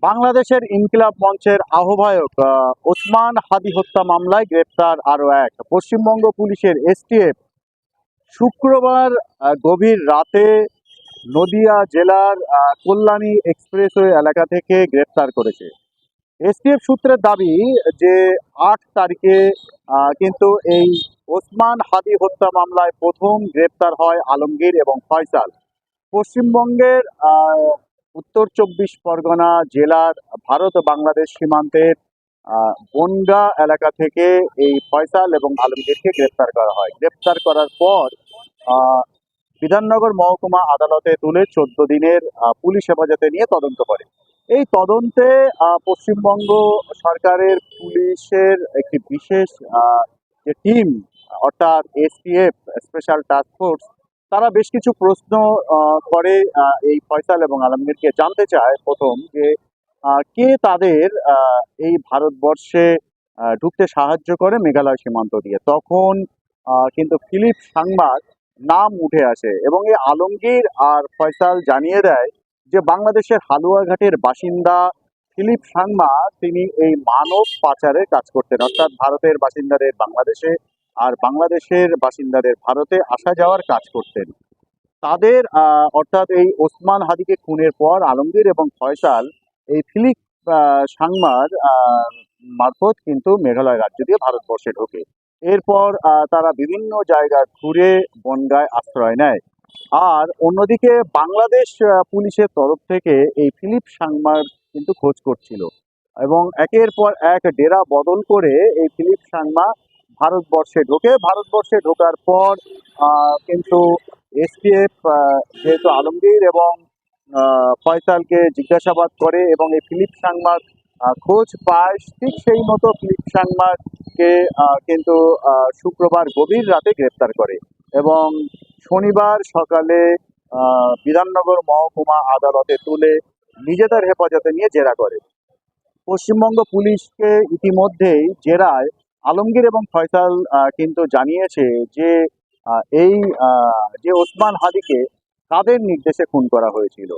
বাংলাদেশের ইনকিলাব মঞ্চের আহ্বায়ক ওসমান হাদী হত্যা মামলায় গ্রেপ্তার আরও এক। পশ্চিমবঙ্গ পুলিশের এসটিএফ শুক্রবার গভীর রাতে নদিয়া জেলার কল্যাণী এক্সপ্রেসওয়ে এলাকা থেকে গ্রেপ্তার করেছে। এসটিএফ সূত্রের দাবি যে 8 তারিখে কিন্তু এই ওসমান হাদী হত্যা মামলায় প্রথম গ্রেপ্তার হয় আলমগীর এবং ফয়সাল। পশ্চিমবঙ্গের উত্তর 24 পরগনা জেলার ভারত বাংলাদেশ সীমান্তের বনগাঁ এলাকা থেকে এই ফয়সাল এবং আলমগীরকে গ্রেপ্তার করা হয়। গ্রেপ্তার করার পর বিধাননগর মহকুমা আদালতে তুলে 14 দিনের পুলিশ হেফাজতে নিয়ে তদন্ত করে। এই তদন্তে পশ্চিমবঙ্গ সরকারের পুলিশের একটি বিশেষ যে টিম, অর্থাৎ এসটিএফ স্পেশাল টাস্ক ফোর্স, তারা বেশ কিছু প্রশ্ন করে এই ফয়সাল এবং আলমগীরকে। জানতে চায় প্রথম যে কে তাদের এই ভারতবর্ষে ঢুকতে সাহায্য করে মেঘালয় সীমান্ত দিয়ে। তখন কিন্তু ফিলিপ সাংমার নাম উঠে আসে এবং এই আলমগীর আর ফয়সাল জানিয়ে দেয় যে বাংলাদেশের হালুয়াঘাটের বাসিন্দা ফিলিপ সাংমা তিনি এই মানব পাচারের কাজ করতেন, অর্থাৎ ভারতের বাসিন্দাদের বাংলাদেশে আর বাংলাদেশের বাসিন্দাদের ভারতে আসা যাওয়ার কাজ করতেন। তাদের অর্থাৎ এই ওসমান হাদীকে খুনের পর আলমগীর এবং ফয়সাল এই ফিলিপ সাংমার মারফত কিন্তু মেঘালয় রাজ্য দিয়ে ভারতবর্ষে ঢোকে। এরপর তারা বিভিন্ন জায়গা ঘুরে বনগাঁয় আশ্রয় নেয়। আর অন্যদিকে বাংলাদেশ পুলিশের তরফ থেকে এই ফিলিপ সাংমার কিন্তু খোঁজ করছিল এবং একের পর এক ডেরা বদল করে এই ফিলিপ সাংমা ভারতবর্ষে ঢোকে। ভারতবর্ষে ঢোকার পর কিন্তু এসটিএফ যেহেতু আলমগীর এবং ফয়সালকে জিজ্ঞাসাবাদ করে এবং এই ফিলিপ সাংমার খোঁজ পায়, ঠিক সেই মতো ফিলিপ সাংমাকে কিন্তু শুক্রবার গভীর রাতে গ্রেপ্তার করে এবং শনিবার সকালে বিধাননগর মহকুমা আদালতে তুলে নিজেদের হেফাজতে নিয়ে জেরা করে। পশ্চিমবঙ্গ পুলিশকে ইতিমধ্যেই জেরায় আলমগীর এবং ফয়সাল কিন্তু জানিয়েছে যে এই যে ওসমান হাদীকে কাদের নির্দেশে খুন করা হয়েছিল।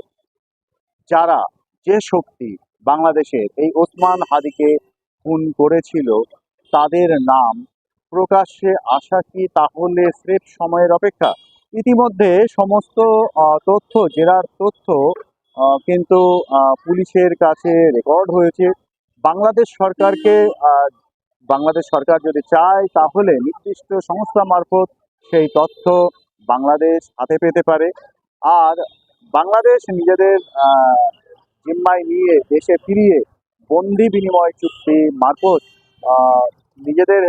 যারা, যে শক্তি বাংলাদেশের এই ওসমান হাদীকে খুন করেছিল তাদের নাম প্রকাশ্যে আসা কি তাহলে স্রেফ সময়ের অপেক্ষা? ইতিমধ্যে সমস্ত তথ্য, জেরার তথ্য কিন্তু পুলিশের কাছে রেকর্ড হয়েছে। বাংলাদেশ সরকারকে বাংলাদেশ সরকার যদি চায় তাহলে নির্দিষ্ট সংস্থা মারফত সেই তথ্য বাংলাদেশ হাতে পেতে পারে। আর বাংলাদেশ নিজেদের জিম্মায় নিয়ে দেশে ফিরিয়ে বন্দি বিনিময় চুক্তি মারফত নিজেদের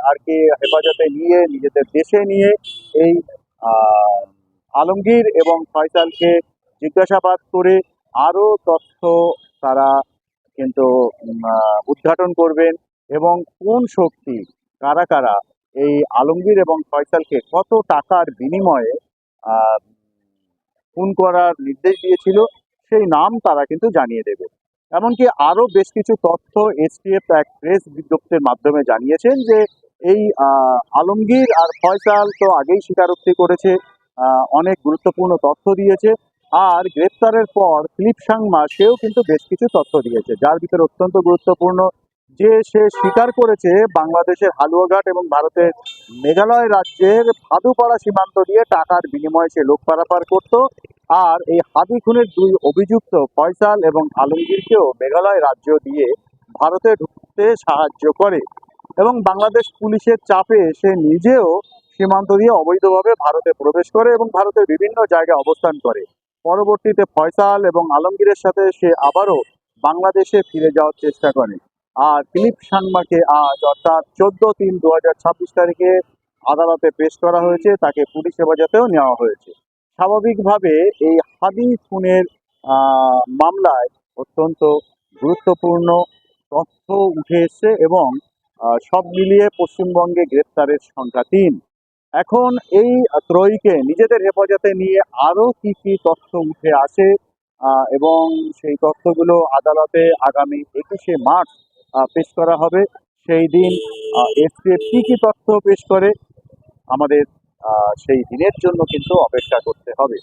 আর কি হেফাজতে নিয়ে নিজেদের দেশে নিয়ে এই আলমগীর এবং ফয়সালকে জিজ্ঞাসাবাদ করে আরও তথ্য তারা কিন্তু উদ্ঘাটন করবেন এবং কোন শক্তি, কারা কারা এই আলমগীর এবং ফয়সালকে কত টাকার বিনিময়ে খুন করার নির্দেশ দিয়েছিল সেই নাম তারা কিন্তু জানিয়ে দেবে। এমনকি আরও বেশ কিছু তথ্য এসটিএফ এক প্রেস বিজ্ঞপ্তির মাধ্যমে জানিয়েছেন যে এই আলমগীর আর ফয়সাল তো আগেই স্বীকারোক্তি করেছে, অনেক গুরুত্বপূর্ণ তথ্য দিয়েছে। আর গ্রেপ্তারের পর ফিলিপ সাংমা সেও কিন্তু বেশ কিছু তথ্য দিয়েছে, যার ভিতরে অত্যন্ত গুরুত্বপূর্ণ যে সে স্বীকার করেছে বাংলাদেশের হালুয়াঘাট এবং ভারতের মেঘালয় রাজ্যের ভাদুপাড়া সীমান্ত দিয়ে টাকার বিনিময়ে সে লোক পারাপার করত। আর এই হাদী খুনের 2 অভিযুক্ত ফয়সাল এবং আলমগীরকেও মেঘালয় রাজ্য দিয়ে ভারতে ঢুকতে সাহায্য করে এবং বাংলাদেশ পুলিশের চাপে সে নিজেও সীমান্ত দিয়ে অবৈধভাবে ভারতে প্রবেশ করে এবং ভারতের বিভিন্ন জায়গায় অবস্থান করে। পরবর্তীতে ফয়সাল এবং আলমগীরের সাথে সে আবারও বাংলাদেশে ফিরে যাওয়ার চেষ্টা করে। আর ফিলিপ সাংমাকে আজ অর্থাৎ 14/3/2026 তারিখে আদালতে পেশ করা হয়েছে, তাকে পুলিশ হেফাজতেও নেওয়া হয়েছে। স্বাভাবিকভাবে এই হাদী খুনের মামলায় অত্যন্ত গুরুত্বপূর্ণ তথ্য উঠে এসছে এবং সব মিলিয়ে পশ্চিমবঙ্গে গ্রেপ্তারের সংখ্যা 3। এখন এই ত্রয়ীকে নিজেদের হেফাজতে নিয়ে আরও কি কি তথ্য উঠে আসে এবং সেই তথ্যগুলো আদালতে আগামী 21শে মার্চ পেশ করা হবে। সেই দিন এসটিএফ কি কি তথ্য পেশ করে আমাদের সেই দিনের জন্য কিন্তু অপেক্ষা করতে হবে।